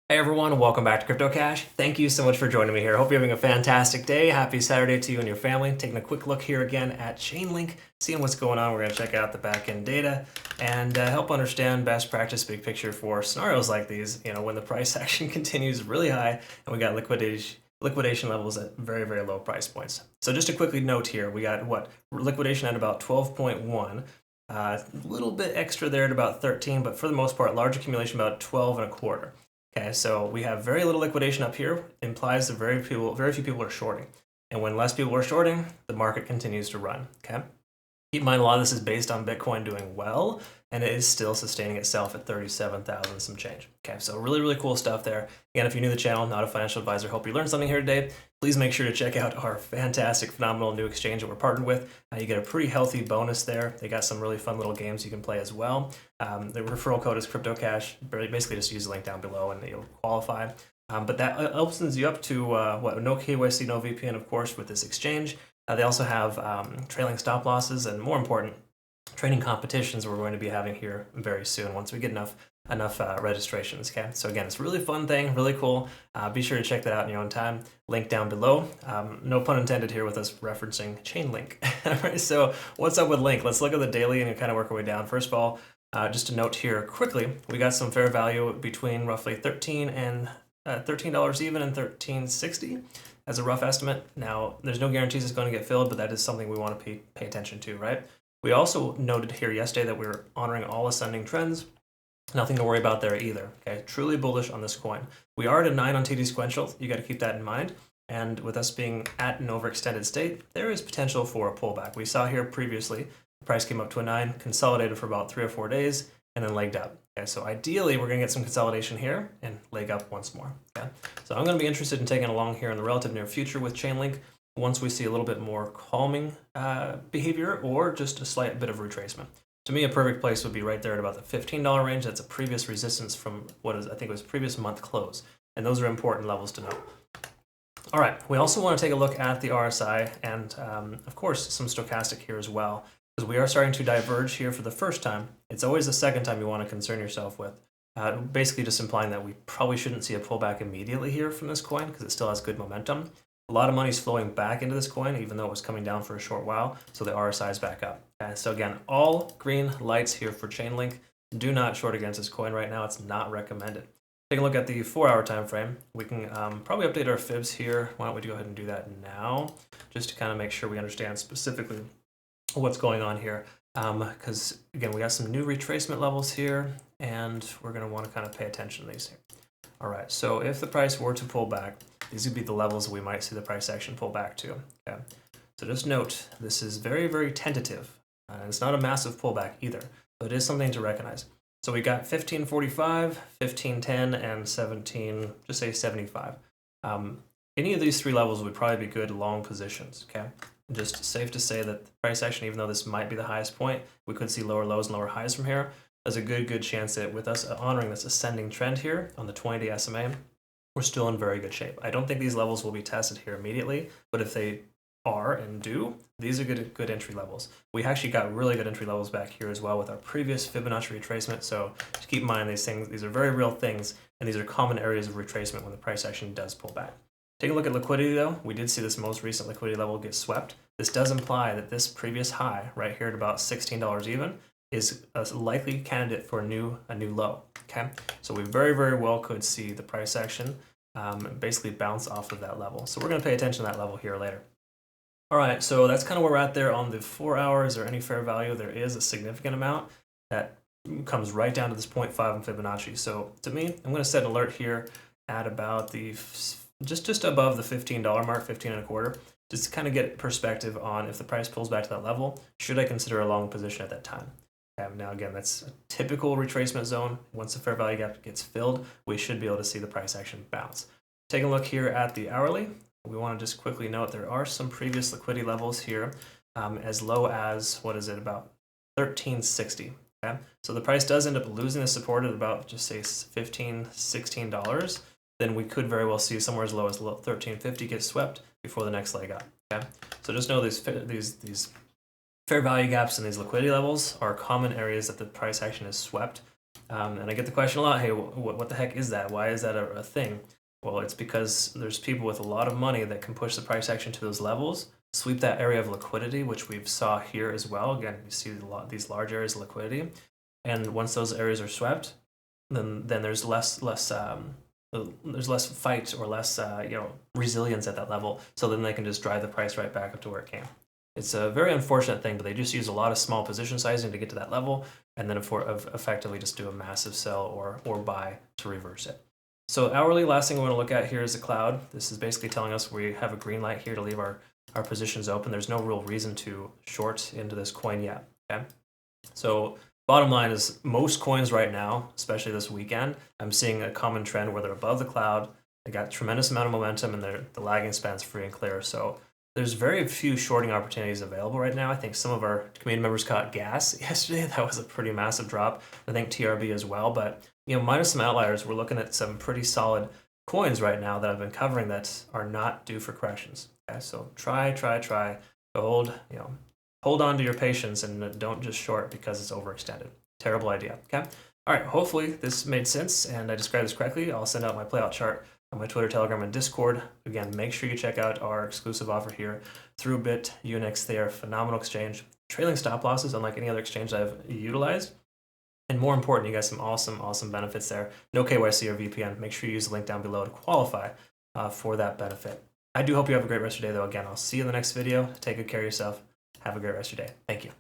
Hey everyone, welcome back to Crypto Cash. Thank you so much for joining me here. Hope you're having a fantastic day. Happy Saturday to you and your family. Taking a quick look here again at Chainlink, seeing what's going on. We're going to check out the back-end data and help understand best practice, big picture for scenarios like these. You know, when the price action continues really high and we got liquidation levels at very, very low price points. So just to quickly note here, we got liquidation at about 12.1. A little bit extra there at about 13, but for the most part, large accumulation about 12 and a quarter. Okay, so we have very little liquidation up here, implies that very few people are shorting. And when less people are shorting, the market continues to run, okay? Keep in mind, a lot of this is based on Bitcoin doing well, and it is still sustaining itself at 37,000 some change. Okay, so really, really cool stuff there. Again, if you're new to the channel, not a financial advisor, hope you learned something here today. Please make sure to check out our fantastic, phenomenal new exchange that we're partnered with. You get a pretty healthy bonus there. They got some really fun little games you can play as well. The referral code is CryptoCash. Basically, just use the link down below and you'll qualify. But that opens you up to no KYC, no VPN, of course, with this exchange. They also have trailing stop losses and, more important, trading competitions we're going to be having here very soon once we get enough registrations. Okay, so again, it's a really fun thing, really cool. Be sure to check that out in your own time. Link down below. No pun intended here with us referencing Chainlink. All right, so what's up with Link? Let's look at the daily and kind of work our way down. First of all, just to note here quickly, we got some fair value between roughly $13 even and $13.60 as a rough estimate. Now, there's no guarantees it's going to get filled, but that is something we want to pay attention to, right? We also noted here yesterday that we were honoring all ascending trends. Nothing to worry about there either. Okay, truly bullish on this coin. We are at a 9 on TD sequential. You got to keep that in mind. And with us being at an overextended state, there is potential for a pullback. We saw here previously, the price came up to a 9, consolidated for about 3 or 4 days, and then legged up. Okay, so ideally, we're going to get some consolidation here and leg up once more. Okay, so I'm going to be interested in taking along here in the relative near future with Chainlink once we see a little bit more calming behavior or just a slight bit of retracement. To me, a perfect place would be right there at about the $15 range. That's a previous resistance from I think it was previous month close. And those are important levels to know. All right, we also want to take a look at the RSI and, of course, some stochastic here as well, because we are starting to diverge here for the first time. It's always the second time you want to concern yourself with. Basically just implying that we probably shouldn't see a pullback immediately here from this coin because it still has good momentum. A lot of money's flowing back into this coin, even though it was coming down for a short while, so the RSI is back up. Okay, so again, all green lights here for Chainlink. Do not short against this coin right now. It's not recommended. Take a look at the 4-hour time frame. We can probably update our fibs here. Why don't we go ahead and do that now, just to kind of make sure we understand specifically what's going on here. Because, again, we got some new retracement levels here, and we're going to want to kind of pay attention to these here. All right, so if the price were to pull back, these would be the levels we might see the price action pull back to. Okay, so just note, this is very, very tentative. It's not a massive pullback either, but it is something to recognize. So we got 1545, 1510, and 17, just say 75. Any of these three levels would probably be good long positions, okay? Just safe to say that the price action, even though this might be the highest point, we could see lower lows and lower highs from here. There's a good chance that with us honoring this ascending trend here on the 20-day SMA, we're still in very good shape. I don't think these levels will be tested here immediately, but if they are and do, these are good entry levels. We actually got really good entry levels back here as well with our previous Fibonacci retracement, so just keep in mind these are very real things, and these are common areas of retracement when the price action does pull back. Take a look at liquidity though. We did see this most recent liquidity level get swept. This does imply that this previous high right here at about $16 even is a likely candidate for a new low. Okay, so we very well could see the price action basically bounce off of that level. So we're going to pay attention to that level here later. All right, so that's kind of where we're at there on the 4 hours or any fair value. There is a significant amount that comes right down to this 0.5 in Fibonacci. So to me, I'm going to set an alert here at about the just above the $15 mark, 15 and a quarter, just to kind of get perspective on if the price pulls back to that level, should I consider a long position at that time? Now, again, that's a typical retracement zone. Once the fair value gap gets filled, we should be able to see the price action bounce. Taking a look here at the hourly, we want to just quickly note there are some previous liquidity levels here as low as, about $13.60. Okay? So the price does end up losing the support at about, just say, $15, $16. Then we could very well see somewhere as low as $13.50 get swept before the next leg up. Okay? So just know these fair value gaps and these liquidity levels are common areas that the price action is swept. And I get the question a lot, hey, what the heck is that? Why is that a thing? Well, it's because there's people with a lot of money that can push the price action to those levels, sweep that area of liquidity, which we've saw here as well. Again, you see these large areas of liquidity. And once those areas are swept, then there's less fight or less resilience at that level. So then they can just drive the price right back up to where it came. It's a very unfortunate thing, but they just use a lot of small position sizing to get to that level, and then effectively just do a massive sell or buy to reverse it. So hourly, last thing we want to look at here is the cloud. This is basically telling us we have a green light here to leave our positions open. There's no real reason to short into this coin yet. Okay, so bottom line is most coins right now, especially this weekend, I'm seeing a common trend where they're above the cloud. They got a tremendous amount of momentum, and the lagging span's free and clear. So there's very few shorting opportunities available right now. I think some of our community members caught gas yesterday. That was a pretty massive drop. I think TRB as well. But minus some outliers, we're looking at some pretty solid coins right now that I've been covering that are not due for corrections. Okay, so try to hold on to your patience and don't just short because it's overextended. Terrible idea. Okay. All right. Hopefully this made sense and I described this correctly. I'll send out my playout chart on my Twitter, Telegram, and Discord. Again, make sure you check out our exclusive offer here through Bitunix. They are a phenomenal exchange, trailing stop losses unlike any other exchange I've utilized. And more important, you got some awesome benefits there. No KYC or VPN. Make sure you use the link down below to qualify for that benefit. I do hope you have a great rest of your day, though. Again, I'll see you in the next video. Take good care of yourself. Have a great rest of your day. Thank you.